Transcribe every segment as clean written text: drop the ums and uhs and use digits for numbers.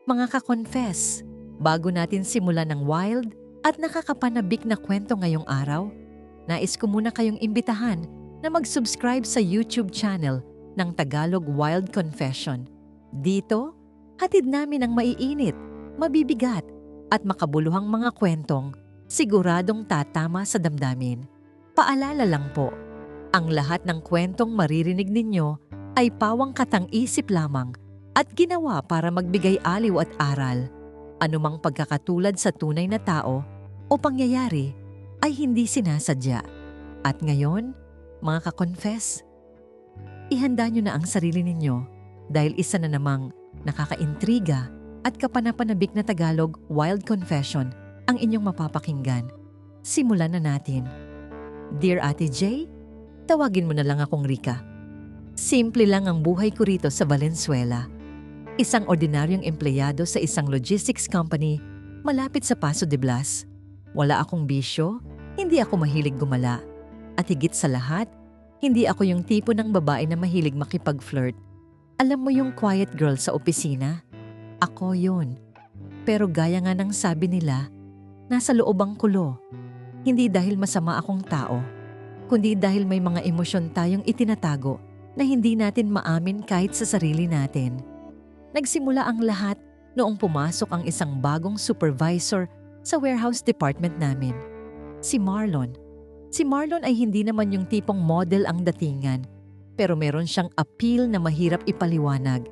Mga ka-confess, bago natin simulan ng wild at nakakapanabik na kwento ngayong araw, nais ko muna kayong imbitahan na mag-subscribe sa YouTube channel ng Tagalog Wild Confession. Dito, hatid namin ang maiinit, mabibigat at makabuluhang mga kwentong siguradong tatama sa damdamin. Paalala lang po, ang lahat ng kwentong maririnig ninyo ay pawang katang-isip lamang at ginawa para magbigay aliw at aral. Anumang pagkakatulad sa tunay na tao o pangyayari ay hindi sinasadya. At ngayon, mga ka-confess, ihanda nyo na ang sarili ninyo dahil isa na namang nakakaintriga at kapanapanabik na Tagalog Wild Confession ang inyong mapapakinggan. Simulan na natin. Dear Ate J, tawagin mo na lang akong Rika. Simple lang ang buhay ko rito sa Valenzuela. Isang ordinaryong empleyado sa isang logistics company malapit sa Paso de Blas. Wala akong bisyo, hindi ako mahilig gumala. At higit sa lahat, hindi ako yung tipo ng babae na mahilig makipag-flirt. Alam mo yung quiet girl sa opisina? Ako yun. Pero gaya nga ng sabi nila, nasa loob ang kulo. Hindi dahil masama akong tao, kundi dahil may mga emosyon tayong itinatago na hindi natin maamin kahit sa sarili natin. Nagsimula ang lahat noong pumasok ang isang bagong supervisor sa warehouse department namin. Si Marlon. Si Marlon ay hindi naman yung tipong model ang datingan, pero meron siyang appeal na mahirap ipaliwanag.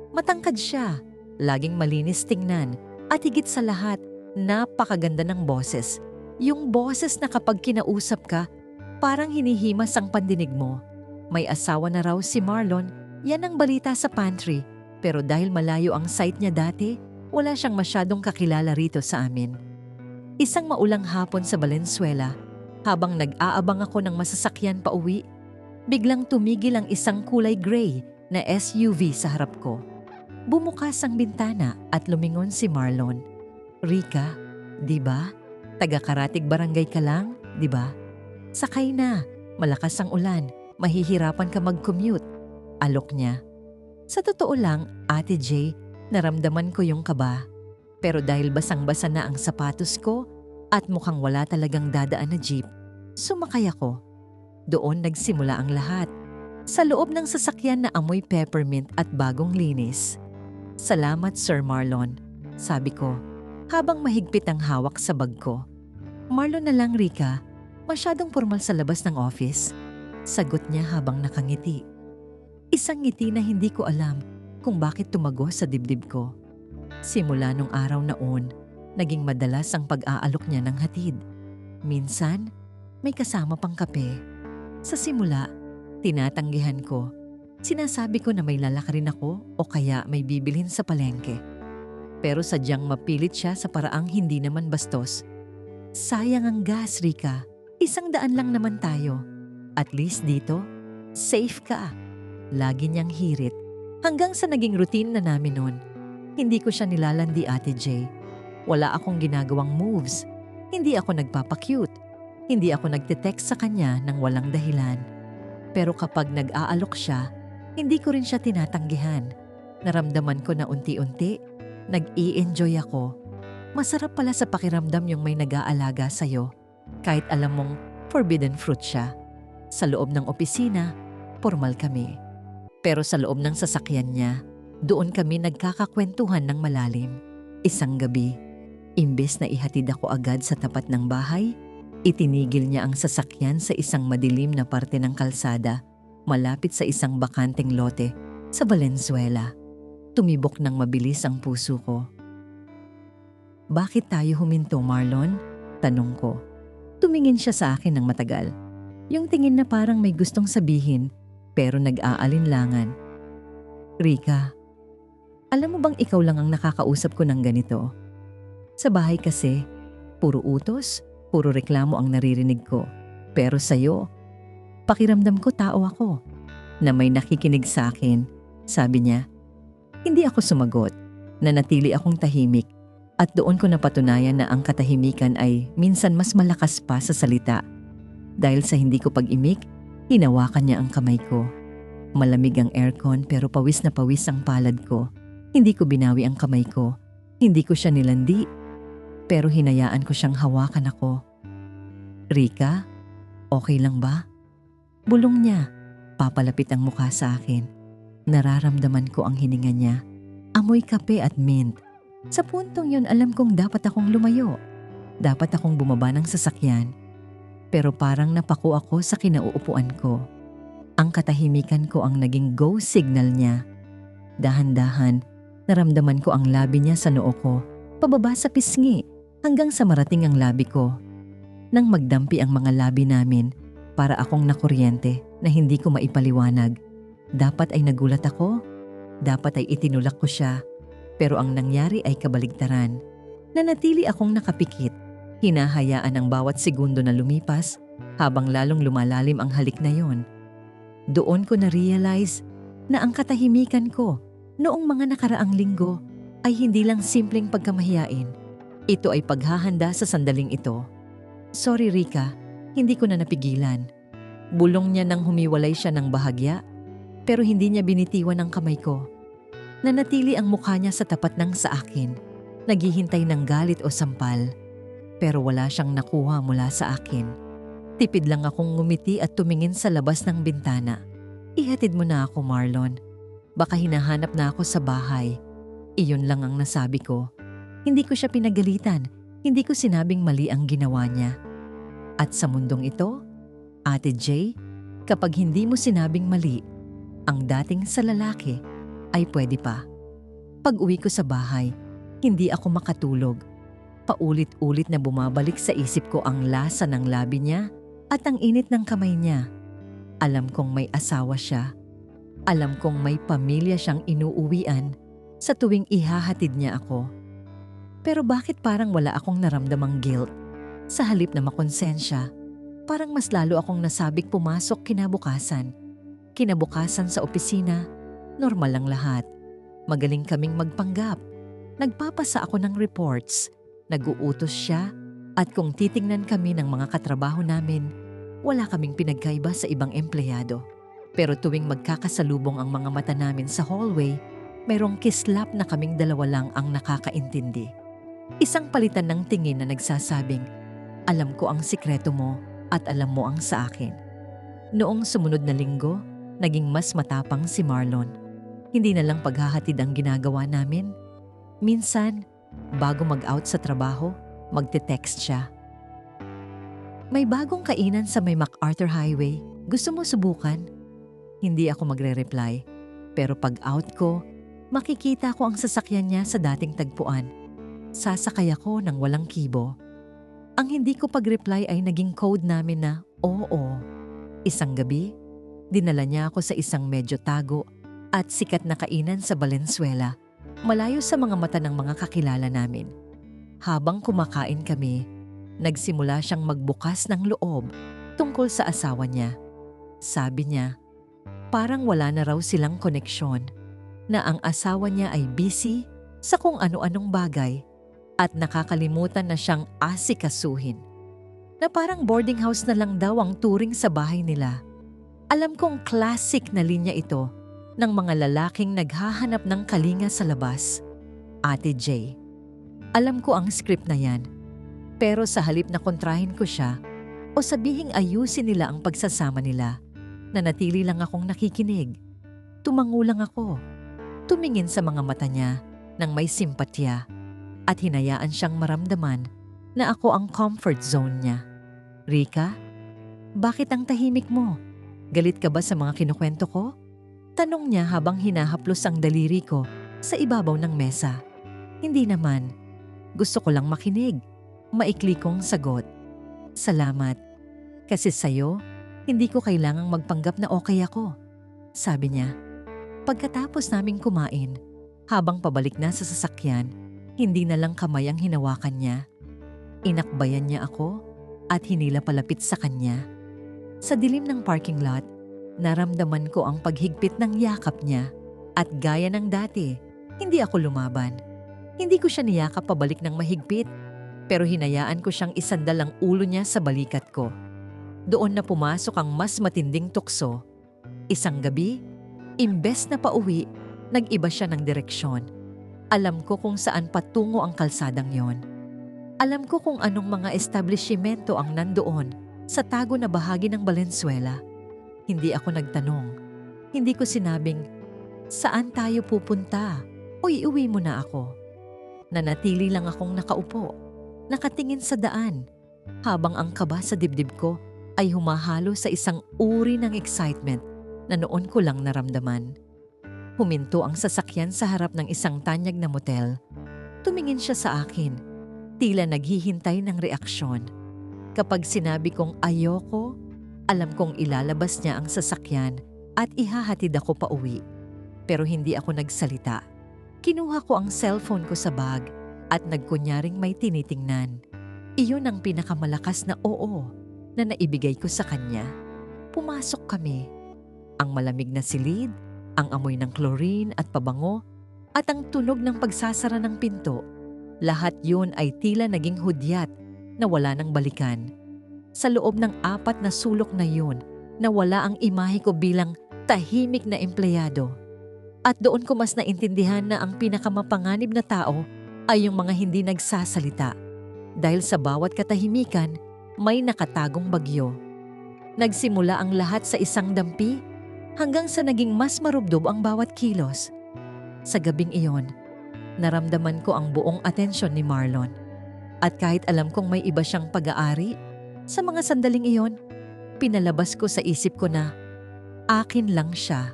Matangkad siya, laging malinis tingnan, at higit sa lahat, napakaganda ng boses. Yung boses na kapag kinausap ka, parang hinihimas ang pandinig mo. May asawa na raw si Marlon, yan ang balita sa pantry. Pero dahil malayo ang site niya dati, wala siyang masyadong kakilala rito sa amin. Isang maulang hapon sa Valenzuela, habang nag-aabang ako ng masasakyan pa uwi, biglang tumigil ang isang kulay gray na SUV sa harap ko. Bumukas ang bintana at lumingon si Marlon. Rika, di ba? Taga-Karatig Barangay ka lang, di ba? Sakay na, malakas ang ulan, mahihirapan ka mag-commute. Alok niya. Sa totoo lang, Ate J, naramdaman ko yung kaba. Pero dahil basang-basa na ang sapatos ko at mukhang wala talagang dadaan na jeep, sumakay ako. Doon nagsimula ang lahat. Sa loob ng sasakyan na amoy peppermint at bagong linis. Salamat Sir Marlon, sabi ko, habang mahigpit ang hawak sa bag ko. Marlon na lang Rika, masyadong formal sa labas ng office. Sagot niya habang nakangiti. Isang ngiti na hindi ko alam kung bakit tumago sa dibdib ko. Simula nung araw na on, naging madalas ang pag-aalok niya ng hatid. Minsan, may kasama pang kape. Sa simula, tinatanggihan ko. Sinasabi ko na may lalakarin ako o kaya may bibilhin sa palengke. Pero sadyang mapilit siya sa paraang hindi naman bastos. Sayang ang gas, Rika. 100 lang naman tayo. At least dito, safe ka. Lagi niyang hirit. Hanggang sa naging routine na namin noon. Hindi ko siya nilalandi, Ate J. Wala akong ginagawang moves. Hindi ako nagpapacute. Hindi ako nagte-text sa kanya ng walang dahilan. Pero kapag nag-aalok siya, hindi ko rin siya tinatanggihan. Naramdaman ko na unti-unti, nag-i-enjoy ako. Masarap pala sa pakiramdam yung may nag-aalaga sa'yo. Kahit alam mong forbidden fruit siya. Sa loob ng opisina, formal kami. Pero sa loob ng sasakyan niya, doon kami nagkakakwentuhan ng malalim. Isang gabi, imbes na ihatid ako agad sa tapat ng bahay, itinigil niya ang sasakyan sa isang madilim na parte ng kalsada, malapit sa isang bakanteng lote sa Valenzuela. Tumibok ng mabilis ang puso ko. Bakit tayo huminto, Marlon? Tanong ko. Tumingin siya sa akin ng matagal. Yung tingin na parang may gustong sabihin, pero nag-aalinlangan. Rika, alam mo bang ikaw lang ang nakakausap ko ng ganito? Sa bahay kasi, puro utos, puro reklamo ang naririnig ko. Pero sa'yo, pakiramdam ko tao ako, na may nakikinig sa akin. Sabi niya, hindi ako sumagot, nanatili akong tahimik. At doon ko napatunayan na ang katahimikan ay minsan mas malakas pa sa salita. Dahil sa hindi ko pag-imik, hinawakan niya ang kamay ko. Malamig ang aircon pero pawis na pawis ang palad ko. Hindi ko binawi ang kamay ko. Hindi ko siya nilandi. Pero hinayaan ko siyang hawakan ako. Rika, okay lang ba? Bulong niya. Papalapit ang mukha sa akin. Nararamdaman ko ang hininga niya. Amoy kape at mint. Sa puntong yun alam kong dapat akong lumayo. Dapat akong bumaba ng sasakyan. Pero parang napako ako sa kinauupuan ko. Ang katahimikan ko ang naging go signal niya. Dahan-dahan, naramdaman ko ang labi niya sa noo ko. Pababa sa pisngi hanggang sa marating ang labi ko. Nang magdampi ang mga labi namin, para akong nakuryente na hindi ko maipaliwanag. Dapat ay nagulat ako. Dapat ay itinulak ko siya. Pero ang nangyari ay kabaligtaran. Nanatili akong nakapikit. Hinahayaan ang bawat segundo na lumipas habang lalong lumalalim ang halik na yon. Doon ko na-realize na ang katahimikan ko noong mga nakaraang linggo ay hindi lang simpleng pagkamahiyain. Ito ay paghahanda sa sandaling ito. Sorry Rika, hindi ko na napigilan. Bulong niya nang humiwalay siya ng bahagya, pero hindi niya binitiwan ang kamay ko. Nanatili ang mukha niya sa tapat ng sa akin, naghihintay ng galit o sampal. Pero wala siyang nakuha mula sa akin. Tipid lang akong ngumiti at tumingin sa labas ng bintana. Ihatid mo na ako, Marlon. Baka hinahanap na ako sa bahay. Iyon lang ang nasabi ko. Hindi ko siya pinagalitan. Hindi ko sinabing mali ang ginawa niya. At sa mundong ito, Ate Jay, kapag hindi mo sinabing mali, ang dating sa lalaki ay pwede pa. Pag-uwi ko sa bahay, hindi ako makatulog. Paulit-ulit na bumabalik sa isip ko ang lasa ng labi niya at ang init ng kamay niya. Alam kong may asawa siya. Alam kong may pamilya siyang inuuwian sa tuwing ihahatid niya ako. Pero bakit parang wala akong naramdamang guilt? Sa halip na makonsensya, parang mas lalo akong nasabik pumasok kinabukasan. Kinabukasan sa opisina, normal lang lahat. Magaling kaming magpanggap. Nagpapasa ako ng reports. Nag-uutos siya at kung titingnan kami ng mga katrabaho namin, wala kaming pinagkaiba sa ibang empleyado. Pero tuwing magkakasalubong ang mga mata namin sa hallway, mayroong kislap na kaming dalawa lang ang nakakaintindi. Isang palitan ng tingin na nagsasabing, alam ko ang sikreto mo at alam mo ang sa akin. Noong sumunod na linggo, naging mas matapang si Marlon. Hindi na lang paghahatid ang ginagawa namin. Minsan, bago mag-out sa trabaho, magte-text siya. May bagong kainan sa may MacArthur Highway. Gusto mo subukan? Hindi ako magre-reply. Pero pag-out ko, makikita ko ang sasakyan niya sa dating tagpuan. Sasakay ako ng walang kibo. Ang hindi ko pag-reply ay naging code namin na oo. Isang gabi, dinala niya ako sa isang medyo tago at sikat na kainan sa Valenzuela, malayo sa mga mata ng mga kakilala namin. Habang kumakain kami, nagsimula siyang magbukas ng loob tungkol sa asawa niya. Sabi niya, parang wala na raw silang koneksyon, na ang asawa niya ay busy sa kung ano-anong bagay at nakakalimutan na siyang asikasuhin. Na parang boarding house na lang daw ang turing sa bahay nila. Alam kong classic na linya ito ng mga lalaking naghahanap ng kalinga sa labas. Ate Jay, alam ko ang script na yan. Pero sa halip na kontrahin ko siya o sabihing ayusin nila ang pagsasama nila, nanatili lang akong nakikinig. Tumango lang ako. Tumingin sa mga mata niya nang may simpatya at hinayaan siyang maramdaman na ako ang comfort zone niya. Rika, bakit ang tahimik mo? Galit ka ba sa mga kinukwento ko? Tanong niya habang hinahaplos ang daliri ko sa ibabaw ng mesa. Hindi naman. Gusto ko lang makinig. Maikli kong sagot. Salamat. Kasi sa'yo, hindi ko kailangang magpanggap na okay ako. Sabi niya. Pagkatapos naming kumain, habang pabalik na sa sasakyan, hindi na lang kamay ang hinawakan niya. Inakbayan niya ako at hinila palapit sa kanya. Sa dilim ng parking lot, naramdaman ko ang paghigpit ng yakap niya at gaya ng dati, hindi ako lumaban. Hindi ko siya niyakap pabalik ng mahigpit, pero hinayaan ko siyang isandal ang ulo niya sa balikat ko. Doon na pumasok ang mas matinding tukso. Isang gabi, imbes na pauwi, nag-iba siya ng direksyon. Alam ko kung saan patungo ang kalsadang yon. Alam ko kung anong mga establishmento ang nandoon sa tago na bahagi ng Valenzuela. Hindi ako nagtanong. Hindi ko sinabing, saan tayo pupunta? O iuwi mo na ako. Nanatili lang akong nakaupo, nakatingin sa daan, habang ang kaba sa dibdib ko ay humahalo sa isang uri ng excitement na noon ko lang naramdaman. Huminto ang sasakyan sa harap ng isang tanyag na motel. Tumingin siya sa akin, tila naghihintay ng reaksyon. Kapag sinabi kong ayoko, alam kong ilalabas niya ang sasakyan at ihahatid ako pa uwi. Pero hindi ako nagsalita. Kinuha ko ang cellphone ko sa bag at nagkunyaring may tinitingnan. Iyon ang pinakamalakas na oo na naibigay ko sa kanya. Pumasok kami. Ang malamig na silid, ang amoy ng chlorine at pabango, at ang tunog ng pagsasara ng pinto. Lahat yun ay tila naging hudyat na wala nang balikan. Sa loob ng 4 na sulok na yun, nawala ang imahe ko bilang tahimik na empleyado. At doon ko mas naintindihan na ang pinakamapanganib na tao ay yung mga hindi nagsasalita. Dahil sa bawat katahimikan, may nakatagong bagyo. Nagsimula ang lahat sa isang dampi hanggang sa naging mas marubdob ang bawat kilos. Sa gabing iyon, naramdaman ko ang buong atensyon ni Marlon. At kahit alam kong may iba siyang pag-aari, sa mga sandaling iyon, pinalabas ko sa isip ko na akin lang siya.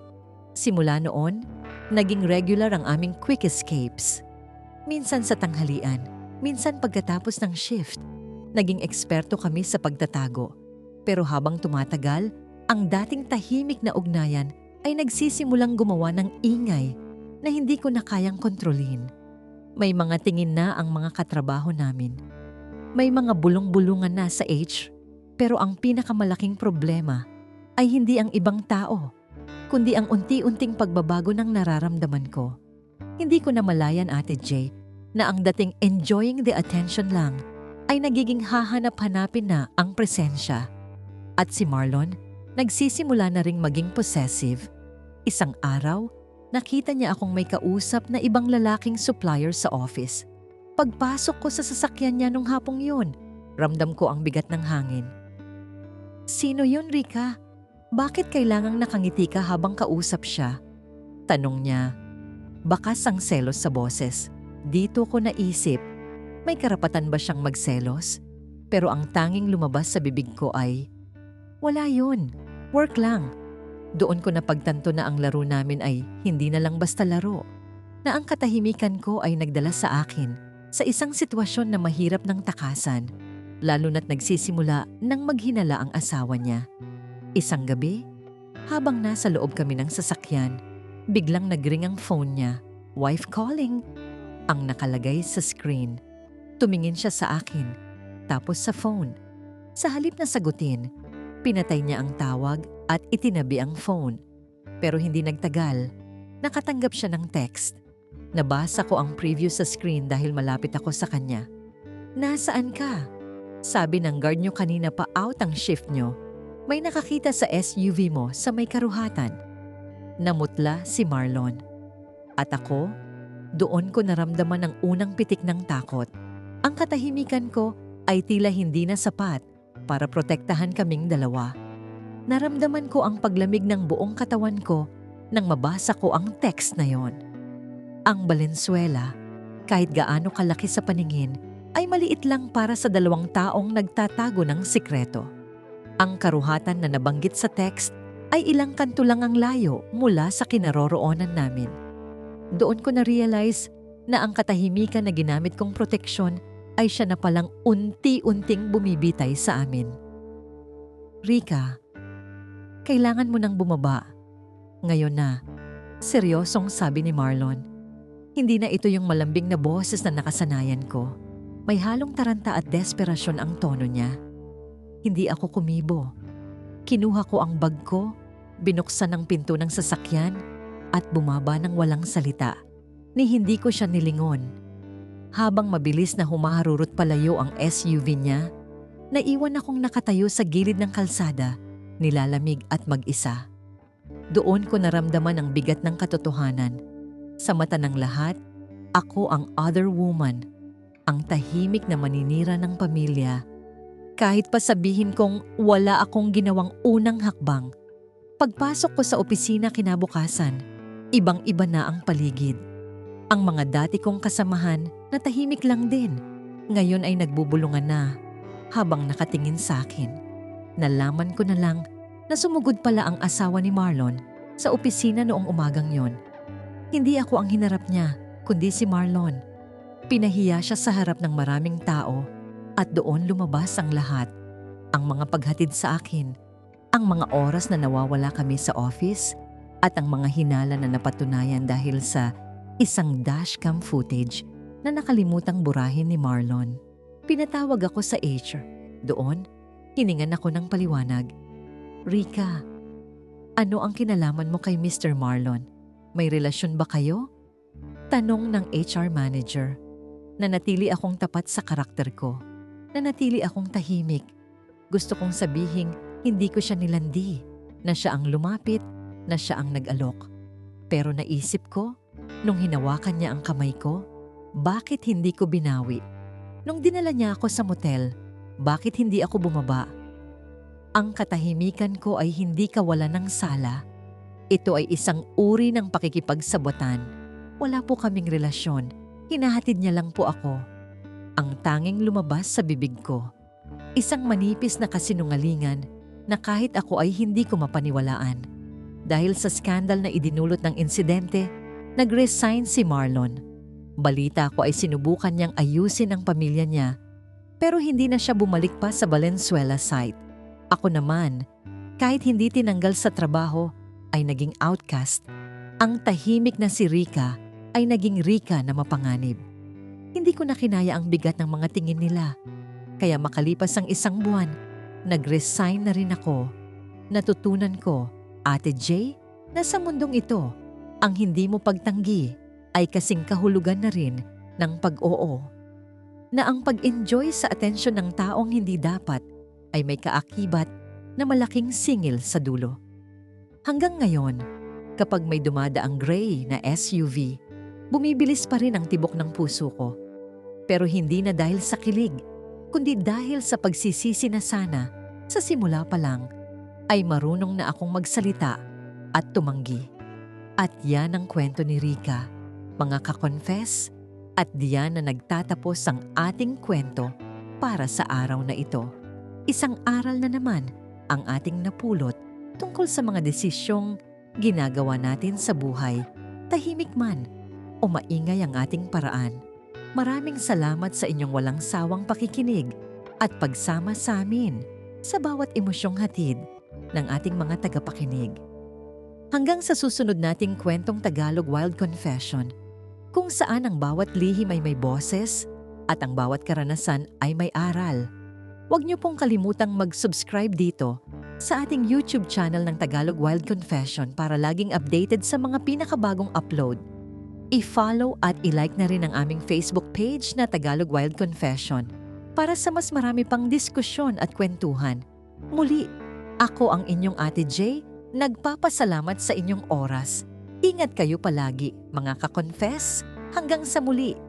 Simula noon, naging regular ang aming quick escapes. Minsan sa tanghalian, minsan pagkatapos ng shift. Naging eksperto kami sa pagtatago. Pero habang tumatagal, ang dating tahimik na ugnayan ay nagsisimulang gumawa ng ingay na hindi ko na kayang kontrolin. May mga tingin na ang mga katrabaho namin. May mga bulong-bulungan na sa H, pero ang pinakamalaking problema ay hindi ang ibang tao, kundi ang unti-unting pagbabago ng nararamdaman ko. Hindi ko na malayan, Ate J, na ang dating enjoying the attention lang ay nagiging hahanap-hanapin na ang presensya. At si Marlon, nagsisimula na ring maging possessive. Isang araw, nakita niya akong may kausap na ibang lalaking supplier sa office. Pagpasok ko sa sasakyan niya nung hapong yun, ramdam ko ang bigat ng hangin. Sino yun, Rika? Bakit kailangang nakangiti ka habang kausap siya? Tanong niya. Bakas ang selos sa boses. Dito ko naisip, may karapatan ba siyang magselos? Pero ang tanging lumabas sa bibig ko ay, wala yun, work lang. Doon ko napagtanto na ang laro namin ay hindi na lang basta laro. Na ang katahimikan ko ay nagdala sa akin sa isang sitwasyon na mahirap ng takasan. Lalo na't nagsisimula nang maghinala ang asawa niya. Isang gabi, habang nasa loob kami ng sasakyan, biglang nagring ang phone niya. Wife calling. Ang nakalagay sa screen. Tumingin siya sa akin, tapos sa phone. Sa halip na sagutin, pinatay niya ang tawag at itinabi ang phone. Pero hindi nagtagal, nakatanggap siya ng text. Nabasa ko ang preview sa screen dahil malapit ako sa kanya. Nasaan ka? Sabi ng guard niyo kanina pa out ang shift niyo. May nakakita sa SUV mo sa may karuhatan. Namutla si Marlon. At ako, doon ko naramdaman ang unang pitik ng takot. Ang katahimikan ko ay tila hindi na sapat para protektahan kaming dalawa. Naramdaman ko ang paglamig ng buong katawan ko nang mabasa ko ang text na yon. Ang Valenzuela, kahit gaano kalaki sa paningin, ay maliit lang para sa 2 taong nagtatago ng sikreto. Ang karuhatan na nabanggit sa text ay ilang kanto lang ang layo mula sa kinaroroonan namin. Doon ko na-realize na ang katahimikan na ginamit kong proteksyon ay siya na palang unti-unting bumibitay sa amin. Rika, kailangan mo nang bumaba. Ngayon na, seryosong sabi ni Marlon. Hindi na ito yung malambing na boses na nakasanayan ko. May halong taranta at desperasyon ang tono niya. Hindi ako kumibo. Kinuha ko ang bag ko, binuksan ang pinto ng sasakyan, at bumaba ng walang salita. Ni hindi ko siya nilingon. Habang mabilis na humaharurot palayo ang SUV niya, naiwan akong nakatayo sa gilid ng kalsada, nilalamig at mag-isa. Doon ko naramdaman ang bigat ng katotohanan. Sa mata ng lahat, Ako ang other woman, ang tahimik na maninira ng pamilya. Kahit pa sabihin kong wala akong ginawang unang hakbang, pagpasok ko sa opisina kinabukasan, ibang-iba na ang paligid. Ang mga dati kong kasamahan na tahimik lang din, ngayon ay nagbubulungan na habang nakatingin sa akin. Nalaman ko na lang na sumugod pala ang asawa ni Marlon sa opisina noong umagang yon. Hindi ako ang hinarap niya, kundi si Marlon. Pinahiya siya sa harap ng maraming tao at doon lumabas ang lahat. Ang mga paghatid sa akin, ang mga oras na nawawala kami sa office at ang mga hinala na napatunayan dahil sa isang dashcam footage na nakalimutang burahin ni Marlon. Pinatawag ako sa HR. Doon, hiningan ako ng paliwanag. Rika, ano ang kinalaman mo kay Mr. Marlon? May relasyon ba kayo? Tanong ng HR manager. Nanatili akong tapat sa karakter ko. Nanatili akong tahimik. Gusto kong sabihing hindi ko siya nilandi, na siya ang lumapit, na siya ang nag-alok. Pero naisip ko, nung hinawakan niya ang kamay ko, bakit hindi ko binawi? Nung dinala niya ako sa motel, bakit hindi ako bumaba? Ang katahimikan ko ay hindi kawalan ng sala. Ito ay isang uri ng pakikipagsabotan. Wala po kaming relasyon. Hinahatid niya lang po ako. Ang tanging lumabas sa bibig ko, isang manipis na kasinungalingan na kahit ako ay hindi ko mapaniwalaan. Dahil sa skandal na idinulot ng insidente, nag-resign si Marlon. Balita ko ay sinubukan niyang ayusin ang pamilya niya, pero hindi na siya bumalik pa sa Valenzuela site. Ako naman, kahit hindi tinanggal sa trabaho, ay naging outcast. Ang tahimik na si Rika ay naging Rika na mapanganib. Hindi ko na kinaya ang bigat ng mga tingin nila. Kaya makalipas ang isang buwan, nag-resign na rin ako. Natutunan ko, Ate J, na sa mundong ito, ang hindi mo pagtanggi ay kasing kahulugan na rin ng pag-oo. Na ang pag-enjoy sa atensyon ng taong hindi dapat ay may kaakibat na malaking singil sa dulo. Hanggang ngayon, kapag may dumadaang gray na SUV, bumibilis pa rin ang tibok ng puso ko. Pero hindi na dahil sa kilig, kundi dahil sa pagsisisi na sana, sa simula pa lang, ay marunong na akong magsalita at tumanggi. At yan ang kwento ni Rika, mga ka-confess, at diyan na nagtatapos ang ating kwento para sa araw na ito. Isang aral na naman ang ating napulot tungkol sa mga desisyong ginagawa natin sa buhay, tahimik man o maingay ang ating paraan. Maraming salamat sa inyong walang sawang pakikinig at pagsama sa amin sa bawat emosyong hatid ng ating mga tagapakinig. Hanggang sa susunod nating kwentong Tagalog Wild Confession, kung saan ang bawat lihim ay may boses at ang bawat karanasan ay may aral. Huwag niyo pong kalimutang mag-subscribe dito sa ating YouTube channel ng Tagalog Wild Confession para laging updated sa mga pinakabagong upload. I-follow at i-like na rin ang aming Facebook page na Tagalog Wild Confession para sa mas marami pang diskusyon at kwentuhan. Muli, ako ang inyong Ate J, nagpapasalamat sa inyong oras. Ingat kayo palagi, mga ka-confess. Hanggang sa muli.